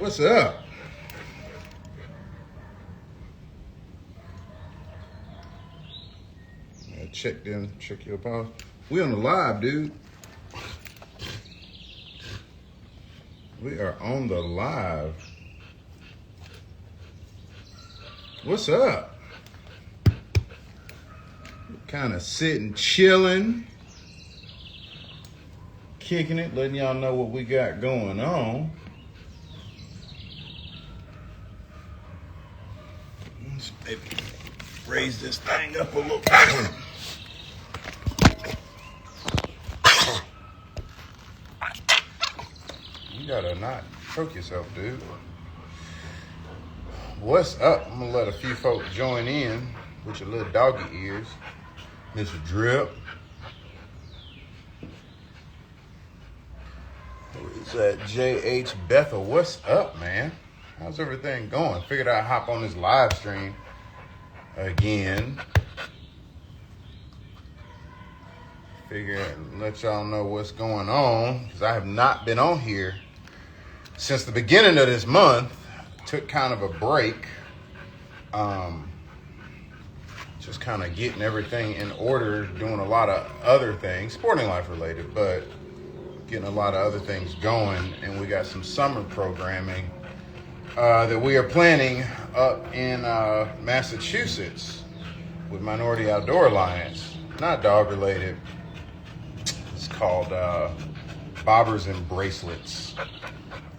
What's up? Check your pause. We on the live, dude. We are on the live. What's up? Kind of sitting, chilling, kicking it, letting y'all know what we got going on. Let's maybe raise this thing up a little bit. You gotta not choke yourself, dude. What's up? I'm gonna let a few folks join in with your little doggy ears. Mr. Drip. Who is that? J.H. Bethel. What's up, man? How's everything going? Figured I'd hop on this live stream again. Figure and let y'all know what's going on, because I have not been on here since the beginning of this month. Took kind of a break. Just kind of getting everything in order, doing a lot of other things, sporting life related, but getting a lot of other things going. And we got some summer programming that we are planning up in Massachusetts with Minority Outdoor Alliance. Not dog related. It's called Bobbers and Bracelets.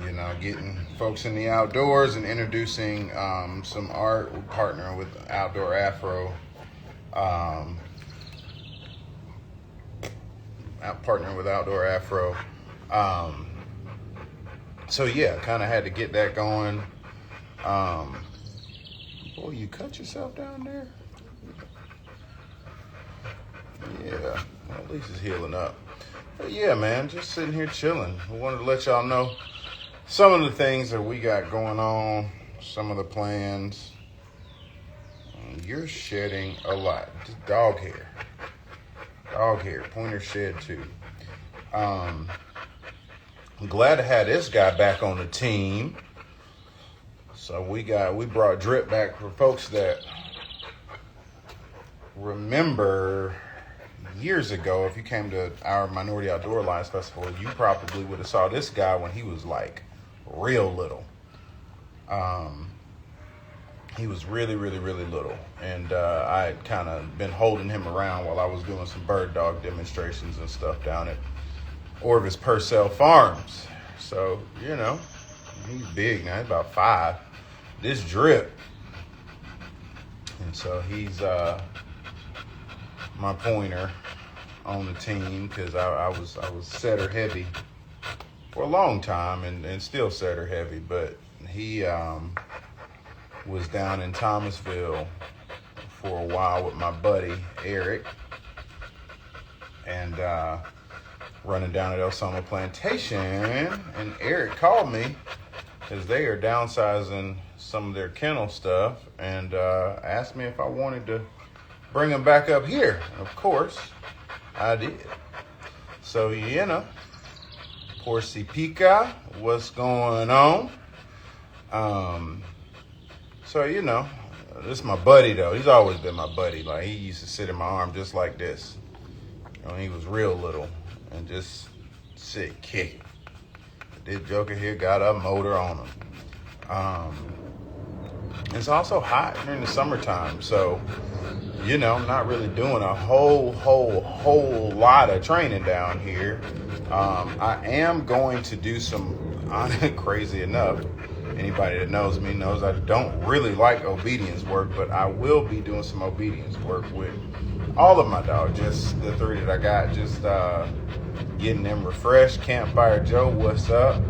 You know, getting folks in the outdoors and introducing some art. We're partnering with Outdoor Afro. Partnering with Outdoor Afro. So yeah, kind of had to get that going. Boy, you cut yourself down there? Yeah, well, at least it's healing up. But yeah, man, just sitting here chilling. I wanted to let y'all know some of the things that we got going on, some of the plans. You're shedding a lot. Just dog hair. Dog hair. Pointer shed too. I'm glad to have this guy back on the team. So we brought Drip back for folks that remember years ago. If you came to our Minority Outdoor Alliance Festival, you probably would have saw this guy when he was like real little. He was really, really, really little. And I had kind of been holding him around while I was doing some bird dog demonstrations and stuff down at Orvis Purcell Farms. So, you know, he's big now. He's about 5. This Drip. And so he's my pointer on the team, because I was setter heavy for a long time and still setter heavy. But he was down in Thomasville for a while with my buddy Eric, and running down at El Soma Plantation. And Eric called me because they are downsizing some of their kennel stuff, and asked me if I wanted to bring them back up here. And of course, I did. So, you know, Porci Pica, what's going on? So, you know, this is my buddy, though. He's always been my buddy. Like, he used to sit in my arm just like this. You know, he was real little and just sit kicking. This joker here got a motor on him. It's also hot during the summertime, so, you know, I'm not really doing a whole lot of training down here. I am going to do some, crazy enough, anybody that knows me knows I don't really like obedience work, but I will be doing some obedience work with all of my dogs, just the 3 that I got, just getting them refreshed. Campfire Joe, what's up?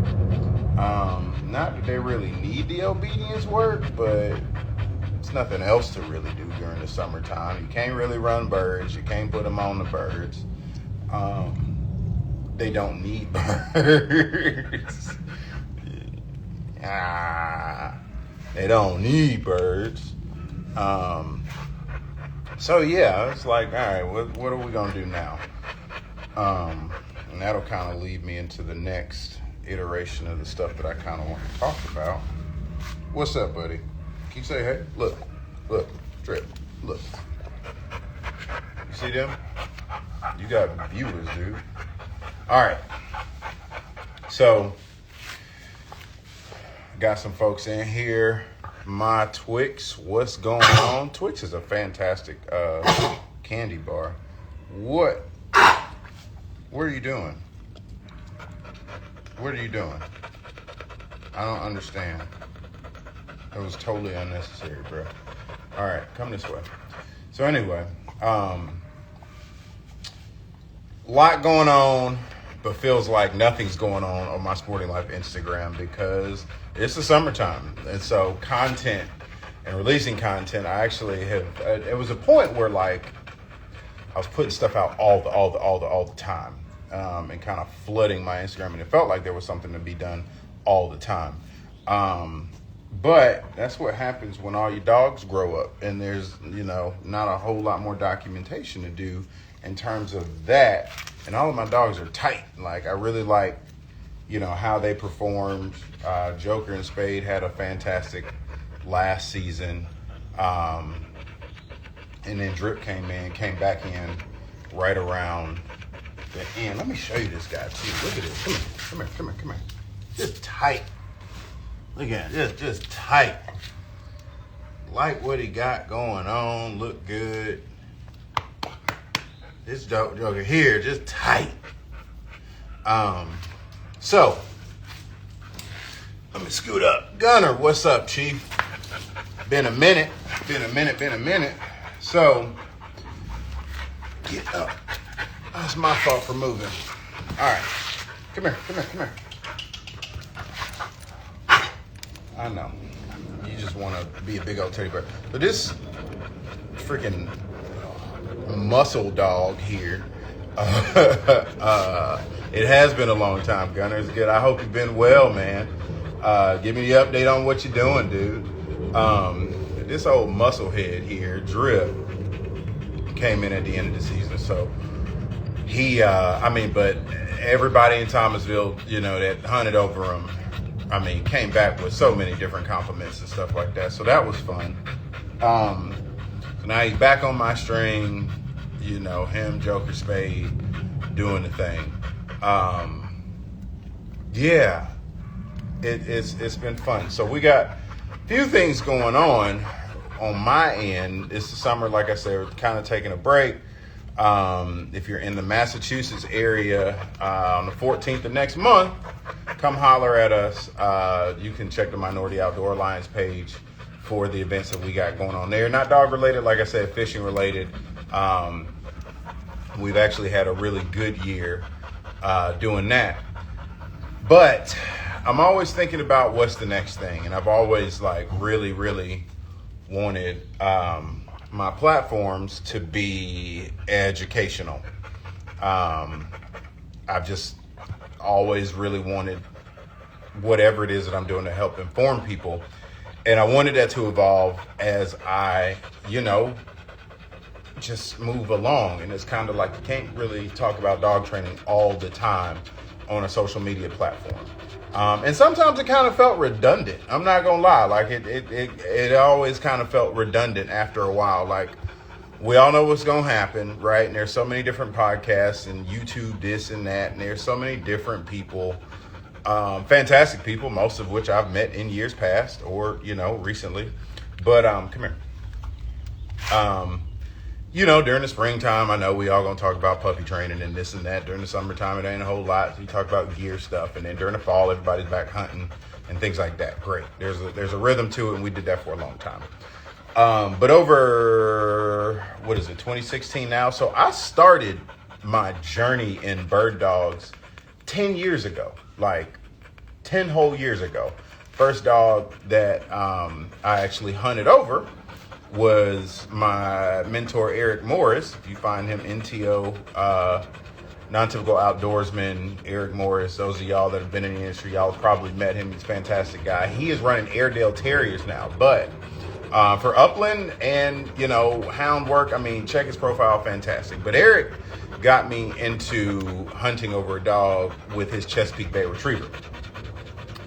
Not that they really need the obedience work, but it's nothing else to really do during the summertime. You can't really run birds. You can't put them on the birds. They don't need birds. They don't need birds. So yeah, it's like, all right, what are we gonna do now? And that'll kind of lead me into the next iteration of the stuff that I kind of want to talk about. What's up, buddy? Can you say hey? Look, Drip, look. You see them? You got viewers, dude. All right. So, got some folks in here. My Twix, what's going on? Twix is a fantastic candy bar. What are you doing? What are you doing? I don't understand. That was totally unnecessary, bro. All right, come this way. So anyway, lot going on, but feels like nothing's going on my Sporting Life Instagram because it's the summertime. And so content and releasing content, I actually have, it was a point where like I was putting stuff out all the time and kind of flooding my Instagram. And it felt like there was something to be done all the time. But that's what happens when all your dogs grow up and there's, not a whole lot more documentation to do in terms of that. And all of my dogs are tight. Like I really like, how they performed. Joker and Spade had a fantastic last season. And then Drip came back in right around the end. Let me show you this guy too. Look at this. Come here. Just tight. Look at it, just tight. Like what he got going on, look good. This Joker here, just tight. So, let me scoot up. Gunner, what's up, Chief? Been a minute. So, get up. That's my fault for moving. All right, come here. I know. You just want to be a big old teddy bear. But this freaking muscle dog here, it has been a long time, Gunner. It's good. I hope you've been well, man. Give me the update on what you're doing, dude. This old muscle head here, Drip, came in at the end of the season. So he, but everybody in Thomasville, that hunted over him, came back with so many different compliments and stuff like that. So that was fun. So now he's back on my string, him, Joker, Spade, doing the thing. It's been fun. So we got a few things going on my end. It's the summer, like I said, we're kind of taking a break. If you're in the Massachusetts area on the 14th of next month, come holler at us. You can check the Minority Outdoor Alliance page for the events that we got going on there. Not dog related, like I said, fishing related. We've actually had a really good year doing that. But I'm always thinking about what's the next thing. And I've always really wanted my platforms to be educational. I've just always really wanted whatever it is that I'm doing to help inform people. And I wanted that to evolve as I, just move along. And it's kind of like you can't really talk about dog training all the time on a social media platform. And sometimes it kind of felt redundant. I'm not gonna lie. Like it always kind of felt redundant after a while. Like we all know what's gonna happen, right? And there's so many different podcasts and YouTube, this and that, and there's so many different people, fantastic people, most of which I've met in years past or recently. But come here. During the springtime, I know we all gonna talk about puppy training and this and that. During the summertime, it ain't a whole lot. So you talk about gear stuff, and then during the fall, everybody's back hunting and things like that. Great. There's a rhythm to it, and we did that for a long time. But over 2016 now. So I started my journey in bird dogs 10 years ago, like 10 whole years ago. First dog that I actually hunted over was my mentor, Eric Morris. If you find him, NTO, Non-Typical Outdoorsman, Eric Morris. Those of y'all that have been in the industry, y'all have probably met him. He's a fantastic guy. He is running Airedale Terriers now, but For upland and, hound work, I mean, check his profile, fantastic. But Eric got me into hunting over a dog with his Chesapeake Bay Retriever.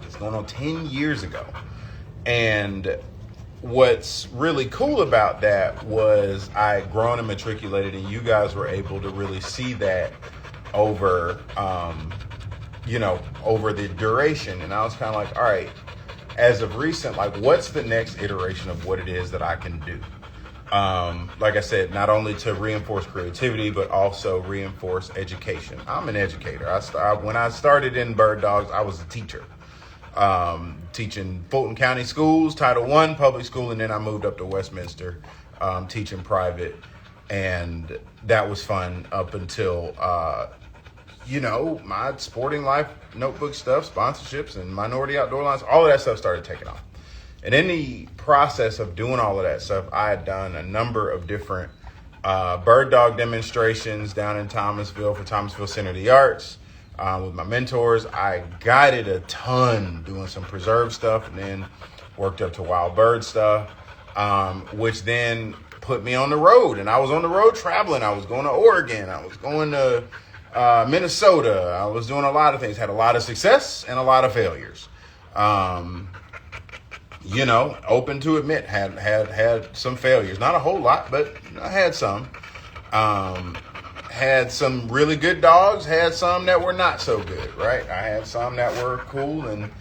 It's going on 10 years ago. And what's really cool about that was I had grown and matriculated, and you guys were able to really see that over, over the duration. And I was kind of like, all right, as of recent, like, what's the next iteration of what it is that I can do? Like I said, not only to reinforce creativity, but also reinforce education. I'm an educator. When I started in bird dogs, I was a teacher, teaching Fulton County schools, Title I public school, and then I moved up to Westminster, teaching private, and that was fun up until, my sporting life, notebook stuff, sponsorships, and Minority Outdoor Lines, all of that stuff started taking off. And in the process of doing all of that stuff, I had done a number of different bird dog demonstrations down in Thomasville for Thomasville Center of the Arts with my mentors. I guided a ton doing some preserve stuff, and then worked up to wild bird stuff, which then put me on the road. And I was on the road traveling. I was going to Oregon. I was going to Minnesota. I was doing a lot of things, had a lot of success and a lot of failures. Open to admit, had some failures, not a whole lot, but I had some. Had some really good dogs, had some that were not so good, right? I had some that were cool, and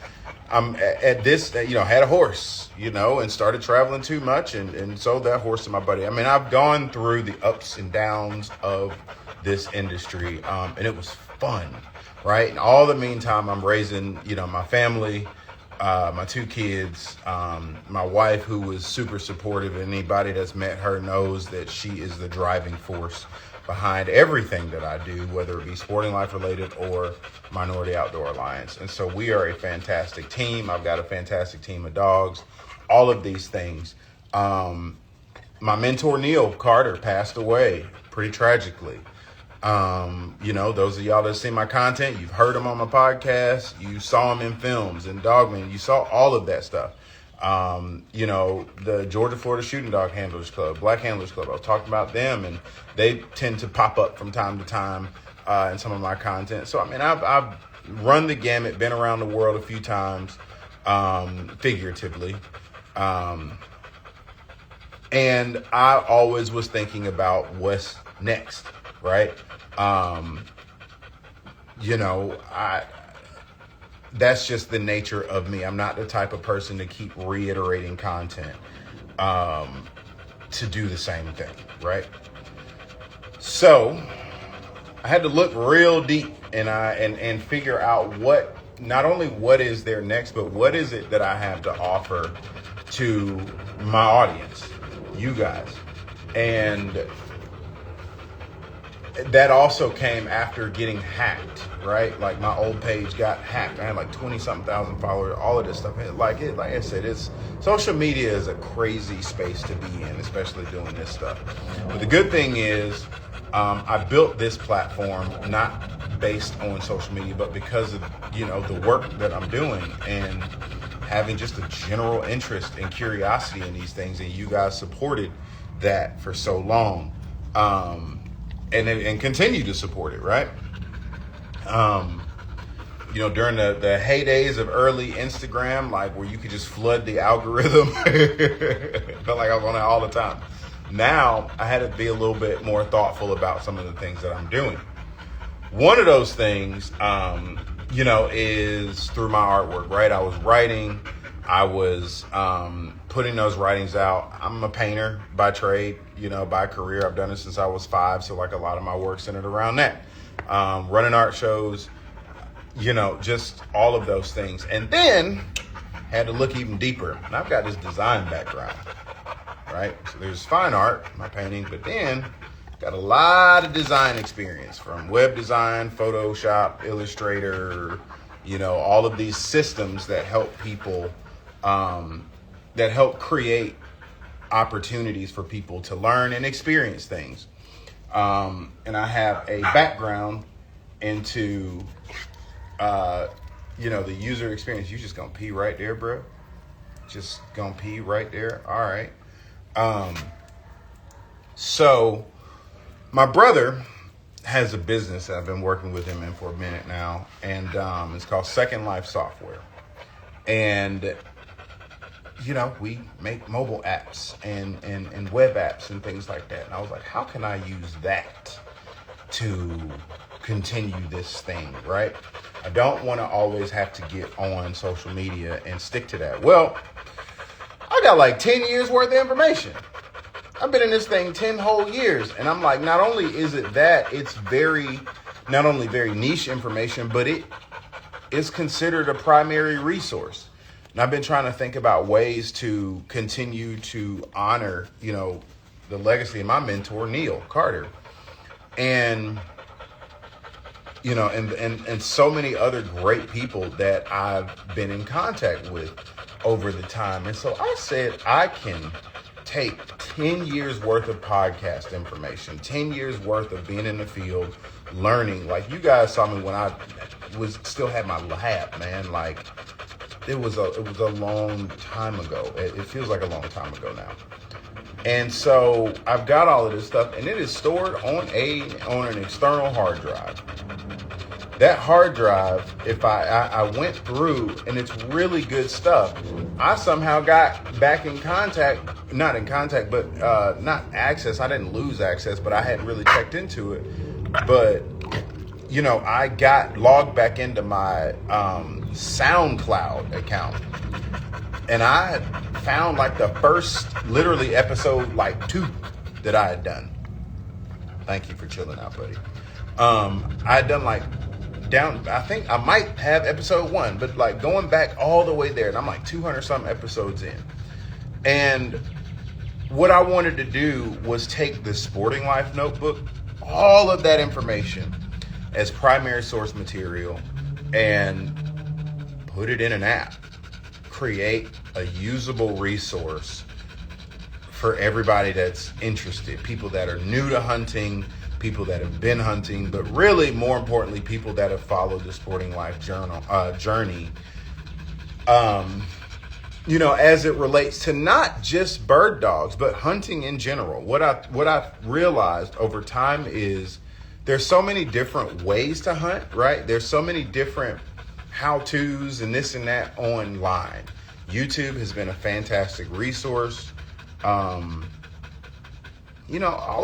I'm at this, had a horse, and started traveling too much and sold that horse to my buddy. I mean, I've gone through the ups and downs of this industry, and it was fun, right? And all the meantime, I'm raising, my family, my two kids, my wife, who was super supportive. Anybody that's met her knows that she is the driving force behind everything that I do, whether it be sporting life related or Minority Outdoor Alliance. And so we are a fantastic team. I've got a fantastic team of dogs, all of these things. My mentor, Neil Carter, passed away pretty tragically. Those of y'all that see my content, you've heard him on my podcast, you saw him in films and Dogman, you saw all of that stuff. The Georgia Florida Shooting Dog Handlers Club, Black Handlers Club, I was talking about them, and they tend to pop up from time to time in some of my content. So, I mean, I've run the gamut, been around the world a few times, figuratively. And I always was thinking about what's next, right? That's just the nature of me. I'm not the type of person to keep reiterating content to do the same thing, right? So I had to look real deep and figure out not only what is there next, but what is it that I have to offer to my audience, you guys. And that also came after getting hacked, right? Like, my old page got hacked. I had like 20-something thousand followers, all of this stuff. Like I said, social media is a crazy space to be in, especially doing this stuff. But the good thing is, I built this platform not based on social media, but because of, the work that I'm doing and having just a general interest and curiosity in these things. And you guys supported that for so long. And continue to support it, right? During the heydays of early Instagram, like where you could just flood the algorithm, it felt like I was on it all the time. Now I had to be a little bit more thoughtful about some of the things that I'm doing. One of those things, is through my artwork, right? I was writing, I was putting those writings out. I'm a painter by trade, by career. I've done it since I was 5. So like a lot of my work centered around that. Running art shows, just all of those things. And then had to look even deeper. And I've got this design background, right? So there's fine art, my painting, but then got a lot of design experience from web design, Photoshop, Illustrator, all of these systems that help people, that help create opportunities for people to learn and experience things. And I have a background into, the user experience. You just gonna pee right there, bro? just gonna pee right there. All right. So my brother has a business that I've been working with him in for a minute now, and it's called Second Life Software. And we make mobile apps and web apps and things like that. And I was like, how can I use that to continue this thing, right? I don't want to always have to get on social media and stick to that. Well, I got like 10 years worth of information. I've been in this thing 10 whole years. And I'm like, not only is it that, it's not only very niche information, but it is considered a primary resource. And I've been trying to think about ways to continue to honor, the legacy of my mentor, Neil Carter. And, and so many other great people that I've been in contact with over the time. And so I said, I can take 10 years worth of podcast information, 10 years worth of being in the field, learning. Like, you guys saw me when I still had my lab, man. Like, it was a long time ago. It feels like a long time ago now. And so I've got all of this stuff, and it is stored on an external hard drive. That hard drive, if I went through, and it's really good stuff, I somehow got back in contact, not access. I didn't lose access, but I hadn't really checked into it. But, I got logged back into my SoundCloud account. And I found like the first, literally episode 2 that I had done. Thank you for chilling out, buddy. I had done I think I might have episode 1, but going back all the way there, and I'm like 200 something episodes in. And what I wanted to do was take the Sporting Life notebook, all of that information as primary source material, and put it in an app. Create a usable resource for everybody that's interested, people that are new to hunting, people that have been hunting, but really, more importantly, people that have followed the Sporting Life journey, as it relates to not just bird dogs, but hunting in general. What I've realized over time is there's so many different ways to hunt, right? There's so many different how-tos and this and that online. YouTube has been a fantastic resource. All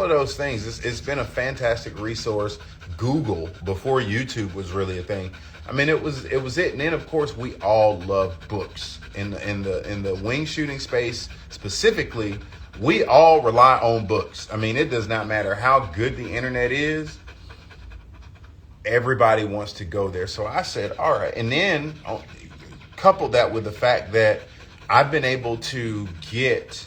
of those things. It's been a fantastic resource. Google, before YouTube was really a thing. I mean, it was it. And then, of course, we all love books in the wing shooting space specifically. We all rely on books. I mean, it does not matter how good the internet is. Everybody wants to go there. So I said, all right. And then couple that with the fact that I've been able to get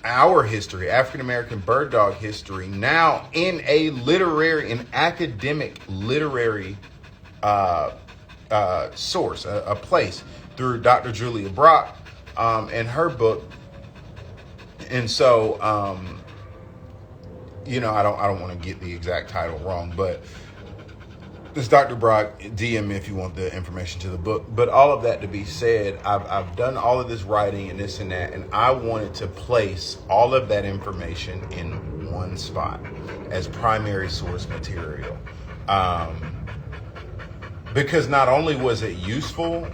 our history, African-American bird dog history, now in an academic literary source, a place, through Dr. Julia Brock and her book. And so, I don't want to get the exact title wrong, but it's Dr. Brock. DM me if you want the information to the book. But all of that to be said, I've done all of this writing and this and that, and I wanted to place all of that information in one spot as primary source material. Because not only was it useful,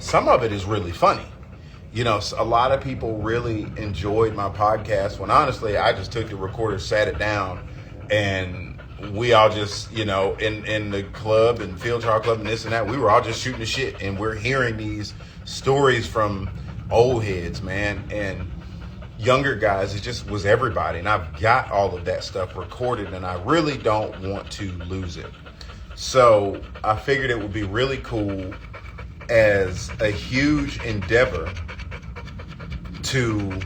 some of it is really funny. A lot of people really enjoyed my podcast when honestly, I just took the recorder, sat it down, and we all just, in the club and field trial club and this and that, we were all just shooting the shit, and we're hearing these stories from old heads, man, and younger guys. It just was everybody. And I've got all of that stuff recorded, and I really don't want to lose it. So I figured it would be really cool as a huge endeavor to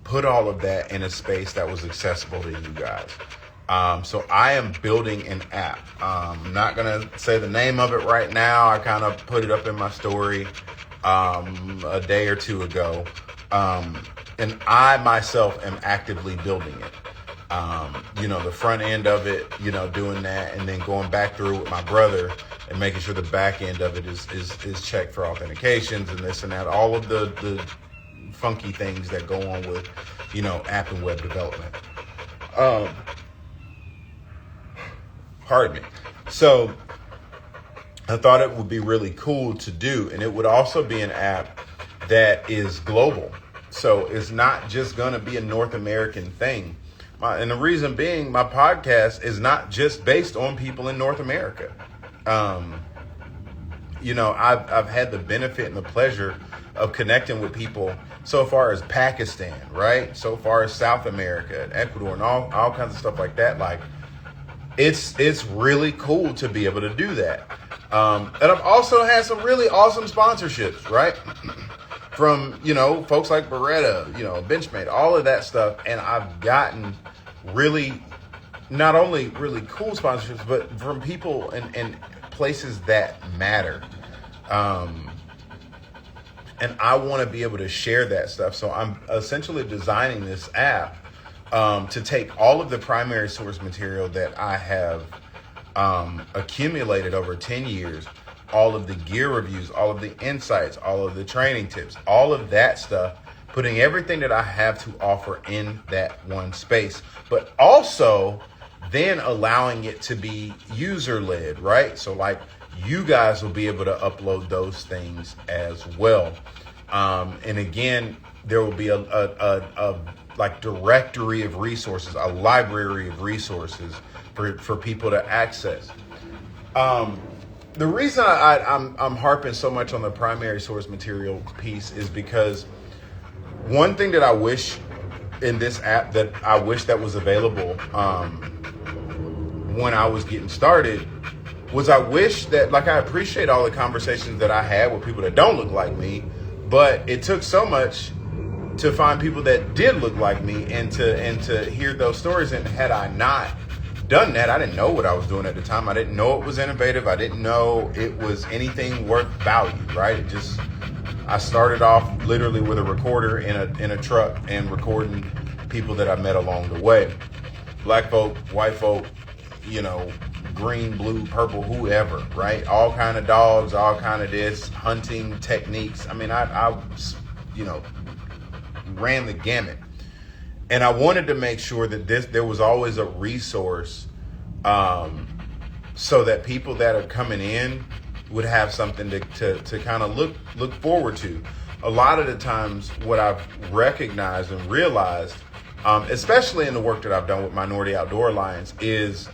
put all of that in a space that was accessible to you guys. So I am building an app. I'm not going to say the name of it right now. I kind of put it up in my story a day or two ago. And I myself am actively building it. The front end of it, doing that, and then going back through with my brother and making sure the back end of it is checked for authentications and this and that, all of the funky things that go on with, app and web development. Pardon me. So I thought it would be really cool to do, and it would also be an app that is global. So it's not just going to be a North American thing. And the reason being, my podcast is not just based on people in North America. I've had the benefit and the pleasure of connecting with people so far as Pakistan, right? So far as South America, Ecuador, and all kinds of stuff like that. Like, it's really cool to be able to do that. And I've also had some really awesome sponsorships, right? From, folks like Beretta, Benchmade, all of that stuff. And I've gotten really, not only really cool sponsorships, but from people and places that matter. And I want to be able to share that stuff. So I'm essentially designing this app to take all of the primary source material that I have accumulated over 10 years, all of the gear reviews, all of the insights, all of the training tips, all of that stuff, putting everything that I have to offer in that one space, but also then allowing it to be user-led, right? So like, you guys will be able to upload those things as well. And again, there will be a like directory of resources, a library of resources for people to access. The reason I'm harping so much on the primary source material piece is because one thing that I wish in this app that I wish that was available when I was getting started was I wish that, like, I appreciate all the conversations that I had with people that don't look like me, but it took so much to find people that did look like me and to hear those stories. And had I not done that, I didn't know what I was doing at the time. I didn't know it was innovative. I didn't know it was anything worth value, right? I started off literally with a recorder in a truck and recording people that I met along the way. Black folk, white folk, green, blue, purple, whoever, right? All kind of dogs, all kind of this, hunting techniques. I mean, I ran the gamut. And I wanted to make sure that there was always a resource so that people that are coming in would have something to kind of look forward to. A lot of the times what I've recognized and realized, especially in the work that I've done with Minority Outdoor Alliance, is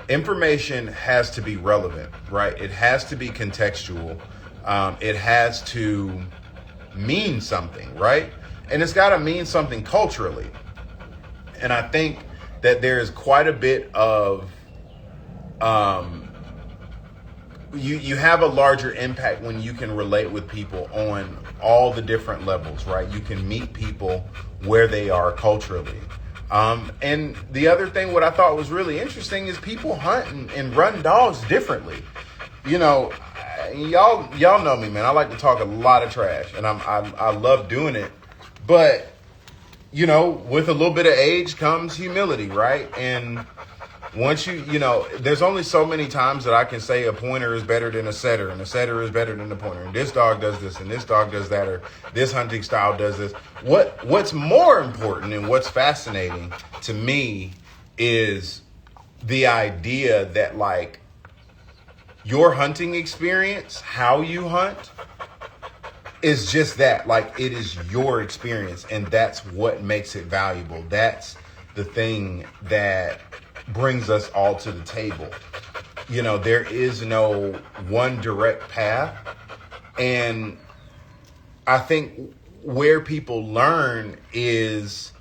information has to be relevant, right? It has to be contextual. It has to mean something, right? And it's got to mean something culturally. And I think that there is quite a bit of, you have a larger impact when you can relate with people on all the different levels, right? You can meet people where they are culturally. And the other thing, what I thought was really interesting is people hunt and run dogs differently. Y'all know me, man. I like to talk a lot of trash, and I love doing it. But, with a little bit of age comes humility, right? And once there's only so many times that I can say a pointer is better than a setter, and a setter is better than a pointer, and this dog does this, and this dog does that, or this hunting style does this. What's more important and what's fascinating to me is the idea that, like, your hunting experience, how you hunt, is just that. Like, it is your experience, and that's what makes it valuable. That's the thing that brings us all to the table. There is no one direct path. And I think where people learn is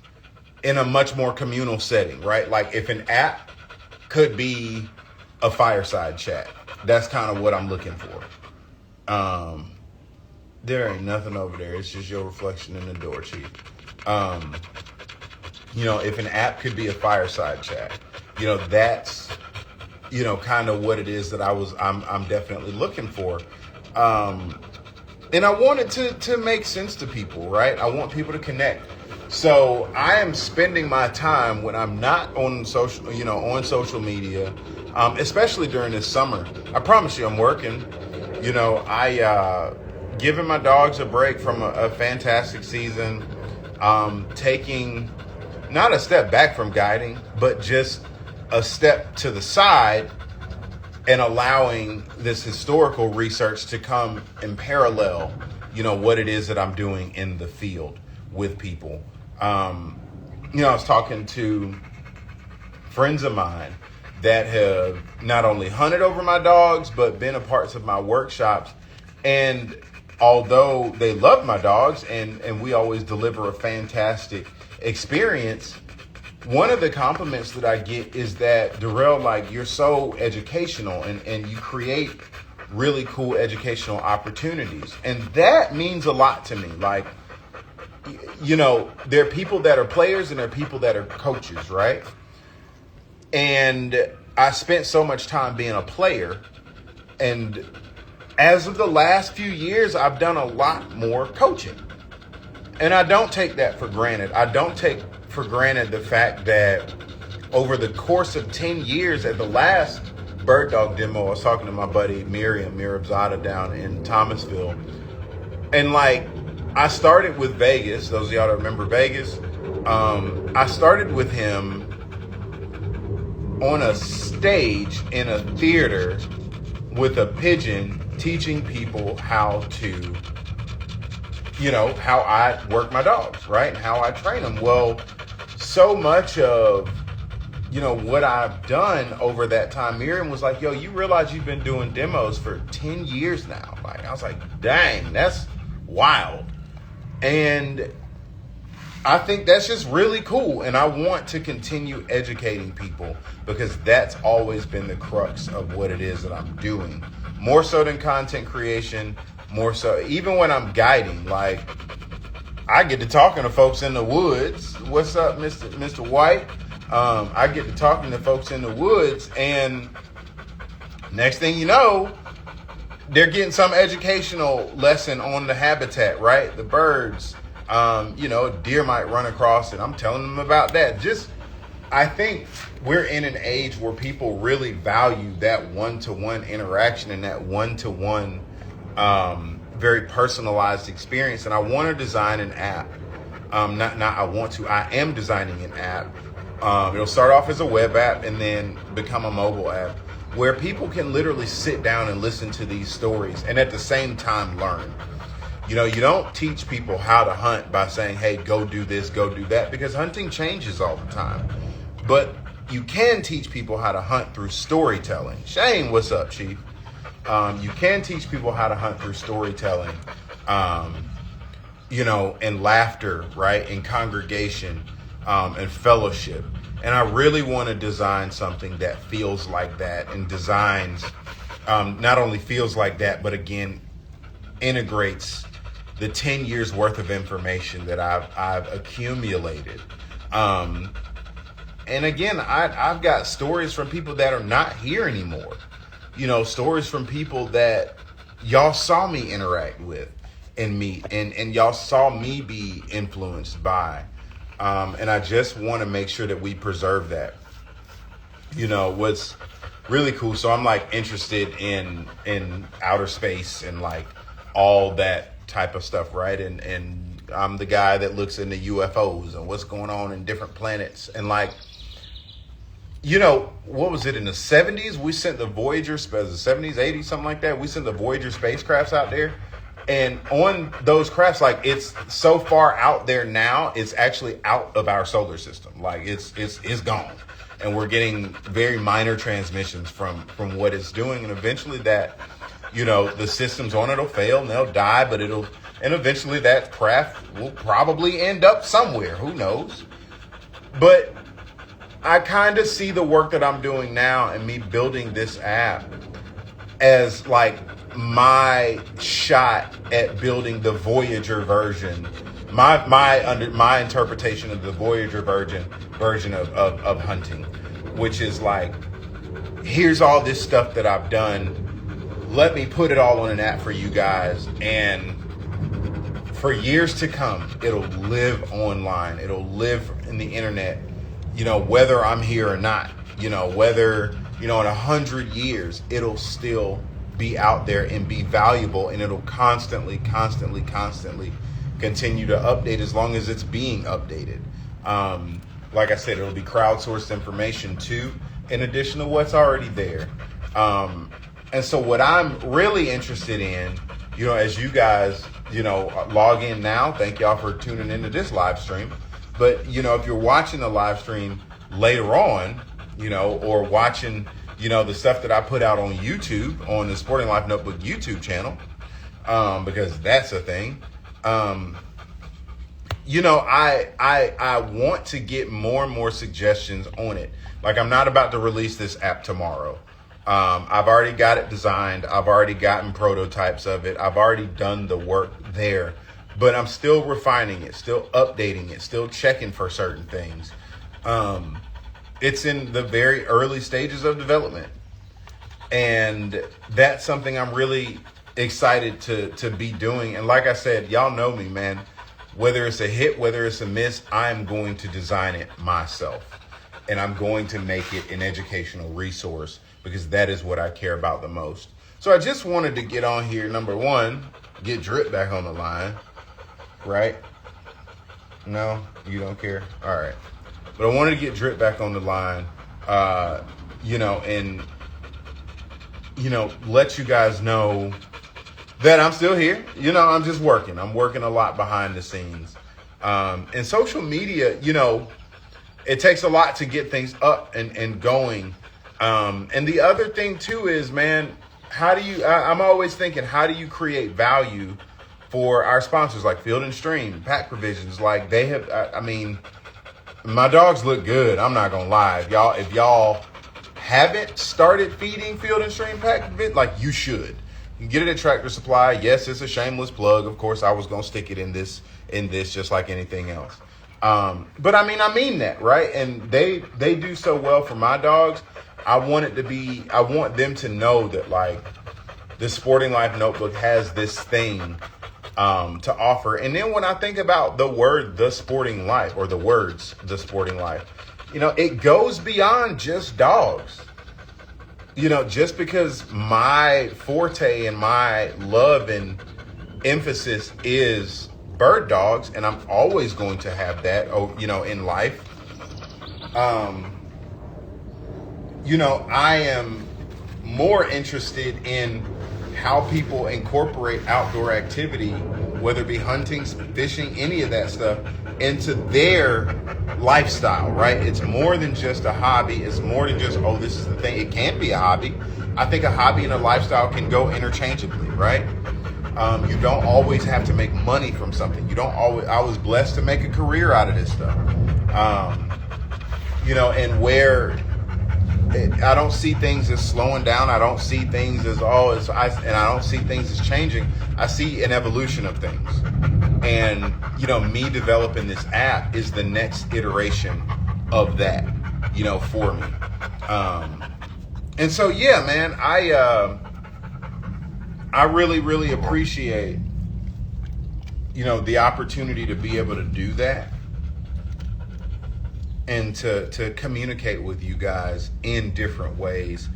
in a much more communal setting, right? Like, if an app could be a fireside chat, that's kind of what I'm looking for. There ain't nothing over there. It's just your reflection in the door, Chief. If an app could be a fireside chat, that's, kind of what it is that I'm definitely looking for. And I want it to make sense to people, right? I want people to connect. So I am spending my time when I'm not on social media, especially during this summer. I promise you, I'm working. You know, I giving my dogs a break from a fantastic season, taking not a step back from guiding, but just a step to the side and allowing this historical research to come in parallel, you know, what it is that I'm doing in the field with people. You know, I was talking to friends of mine that have not only hunted over my dogs, but been a parts of my workshops. And although they love my dogs and we always deliver a fantastic experience, one of the compliments that I get is that, Darrell, like, you're so educational and you create really cool educational opportunities. And that means a lot to me. Like, you know, there are people that are players and there are people that are coaches, right? And I spent so much time being a player. And as of the last few years, I've done a lot more coaching. And I don't take that for granted. I don't take for granted the fact that over the course of 10 years at the last bird dog demo, I was talking to my buddy Miriam Zada down in Thomasville. And like, I started with Vegas. Those of y'all that remember Vegas, I started with him on a stage in a theater with a pigeon, teaching people how to, you know, how I work my dogs, right? And how I train them. Well, so much of, you know, what I've done over that time, Miriam was like, yo, you realize you've been doing demos for 10 years now. Like, I was like, dang, that's wild. And I think that's just really cool. And I want to continue educating people because that's always been the crux of what it is that I'm doing. More so than content creation, more so, even when I'm guiding, like, I get to talking to folks in the woods. What's up, Mr. White? I get to talking to folks in the woods, and next thing you know, they're getting some educational lesson on the habitat, right? The birds, you know, deer might run across, and I'm telling them about that. Just, I think we're in an age where people really value that one-to-one interaction and that one-to-one very personalized experience. And I want to design an app. I am designing an app. It'll start off as a web app and then become a mobile app where people can literally sit down and listen to these stories and at the same time learn. You know, you don't teach people how to hunt by saying, hey, go do this, go do that, because hunting changes all the time. But you can teach people how to hunt through storytelling. Shane, what's up, Chief? You can teach people how to hunt through storytelling, you know, and laughter, right? And congregation, and fellowship. And I really want to design something that feels like that and designs, not only feels like that, but again, integrates the 10 years worth of information that I've accumulated. And again, I've got stories from people that are not here anymore. You know, stories from people that y'all saw me interact with and meet, and y'all saw me be influenced by. And I just want to make sure that we preserve that. You know, what's really cool. So I'm like interested in outer space and like all that type of stuff, right? And I'm the guy that looks into UFOs and what's going on in different planets. And like, you know, what was it in the 70s? We sent the Voyager, the 70s, 80s, something like that. We sent the Voyager spacecrafts out there. And on those crafts, like, it's so far out there now, it's actually out of our solar system. Like, it's gone. And we're getting very minor transmissions from what it's doing. And eventually that, you know, the systems on it will fail and they'll die, but and eventually that craft will probably end up somewhere. Who knows? But I kind of see the work that I'm doing now and me building this app as like my shot at building the Voyager version, my interpretation of the Voyager version of hunting, which is like, here's all this stuff that I've done. Let me put it all on an app for you guys, and for years to come, it'll live online. It'll live in the internet. You know, whether I'm here or not, you know, whether in 100 years, it'll still be out there and be valuable, and it'll constantly continue to update as long as it's being updated. Like I said, it'll be crowdsourced information too, in addition to what's already there. And so what I'm really interested in, as you guys, log in now, thank y'all for tuning into this live stream. But, if you're watching the live stream later on, or watching, the stuff that I put out on YouTube, on the Sporting Life Notebook YouTube channel, because that's a thing. I want to get more and more suggestions on it. Like, I'm not about to release this app tomorrow. I've already got it designed. I've already gotten prototypes of it. I've already done the work there, but I'm still refining it, still updating it, still checking for certain things. It's in the very early stages of development. And that's something I'm really excited to be doing. And like I said, y'all know me, man. Whether it's a hit, whether it's a miss, I'm going to design it myself. And I'm going to make it an educational resource, because that is what I care about the most. So I just wanted to get on here. Number one, get Drip back on the line, right? No, you don't care? All right. But I wanted to get Drip back on the line, and, let you guys know that I'm still here. I'm just working. I'm working a lot behind the scenes. And social media, it takes a lot to get things up and going. And the other thing too is, man, I'm always thinking, how do you create value for our sponsors like Field and Stream, Pack Provisions? Like, they have, my dogs look good. I'm not gonna lie. If y'all haven't started feeding Field and Stream Pack Provisions, like, you should. You can get it at Tractor Supply. Yes, it's a shameless plug. Of course, I was gonna stick it in this just like anything else. But I mean that, right? And they do so well for my dogs. I want them to know that, like, the Sporting Life Notebook has this thing to offer. And then when I think about the word The Sporting Life, or the words The Sporting Life, it goes beyond just dogs. Just because my forte and my love and emphasis is bird dogs, and I'm always going to have that, in life. I am more interested in how people incorporate outdoor activity, whether it be hunting, fishing, any of that stuff, into their lifestyle, right? It's more than just a hobby. It's more than just, this is the thing. It can be a hobby. I think a hobby and a lifestyle can go interchangeably, right? You don't always have to make money from something. I was blessed to make a career out of this stuff. And where I don't see things as slowing down. I don't see things as and I don't see things as changing. I see an evolution of things. And, me developing this app is the next iteration of that, for me. And so, yeah, man, I really, really appreciate, the opportunity to be able to do that. And to communicate with you guys in different ways,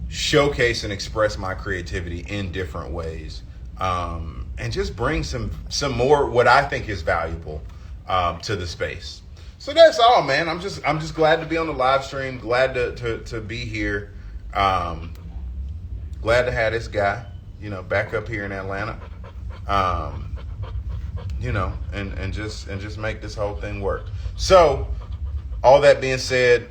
showcase and express my creativity in different ways, and just bring some more what I think is valuable to the space. So that's all, man. I'm just glad to be on the live stream. Glad to be here. Glad to have this guy, back up here in Atlanta. And just make this whole thing work. So, all that being said,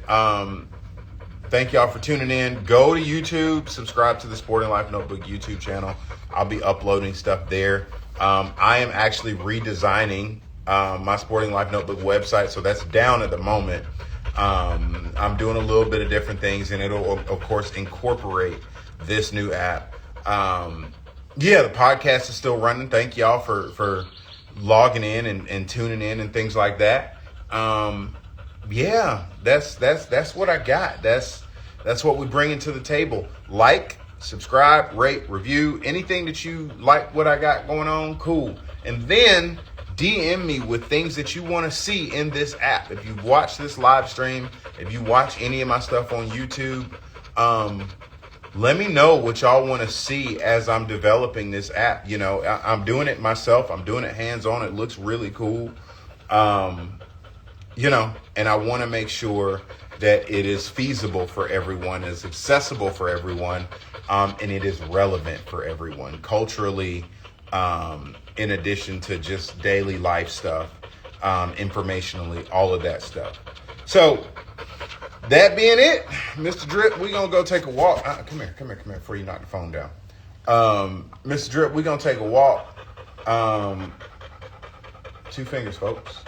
thank y'all for tuning in. Go to YouTube, subscribe to the Sporting Life Notebook YouTube channel. I'll be uploading stuff there. I am actually redesigning my Sporting Life Notebook website, so that's down at the moment. I'm doing a little bit of different things, and it'll, of course, incorporate this new app. The podcast is still running. Thank y'all for logging in and tuning in and things like that. That's what I got. That's what we bring to the table. Like, subscribe, rate, review, anything that you like what I got going on, cool. And then DM me with things that you want to see in this app. If you watch this live stream, if you watch any of my stuff on YouTube, Let me know what y'all want to see as I'm developing this app. You know, I'm doing it myself. I'm doing it hands-on. It looks really cool. You know, and I want to make sure that it is feasible for everyone, is accessible for everyone, and it is relevant for everyone culturally, in addition to just daily life stuff, informationally, all of that stuff. So that being it, Mr. Drip, we're going to go take a walk. Come here, before you knock the phone down. Mr. Drip, we're going to take a walk. 2 fingers, folks.